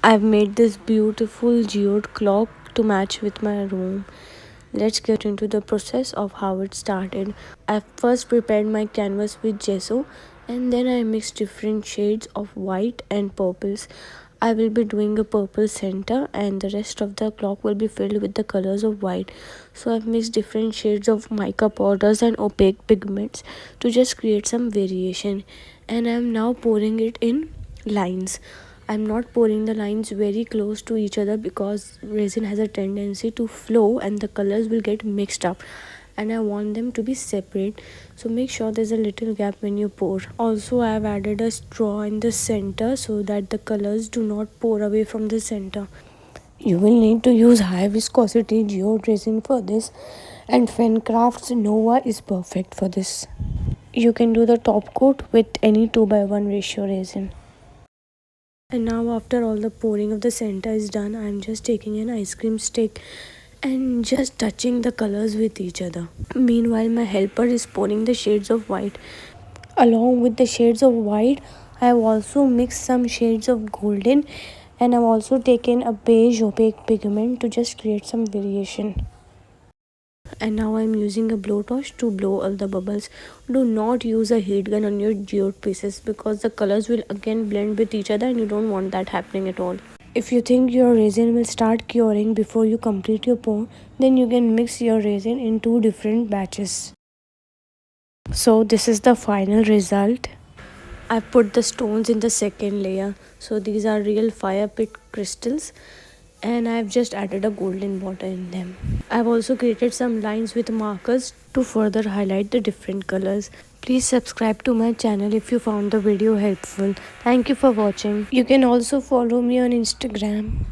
I've made this beautiful geode clock to match with my room. Let's get into the process of how it started. I first prepared my canvas with gesso and then I mixed different shades of white and purples. I will be doing a purple center and the rest of the clock will be filled with the colors of white. So I've mixed different shades of mica powders and opaque pigments to just create some variation, and I'm now pouring it in lines. I'm not pouring the lines very close to each other because resin has a tendency to flow and the colors will get mixed up, and I want them to be separate, so make sure there's a little gap when you pour. Also, I have added a straw in the center so that the colors do not pour away from the center. You will need to use high viscosity geode resin for this, and Fencraft's Nova is perfect for this. You can do the top coat with any 2:1 ratio resin. And now after all the pouring of the center is done, I'm just taking an ice cream stick and just touching the colors with each other. Meanwhile, my helper is pouring the shades of white. Along with the shades of white, I have also mixed some shades of golden, and I've also taken a beige opaque pigment to just create some variation. And now I'm using a blowtorch to blow all the bubbles. Do not use a heat gun on your geode pieces because the colors will again blend with each other and you don't want that happening at all. If you think your resin will start curing before you complete your pour, then you can mix your resin in two different batches. So this is the final result. I put the stones in the second layer. So these are real fire pit crystals, and I've just added a golden border in them. I've also created some lines with markers to further highlight the different colors. Please subscribe to my channel if you found the video helpful. Thank you for watching. You can also follow me on Instagram.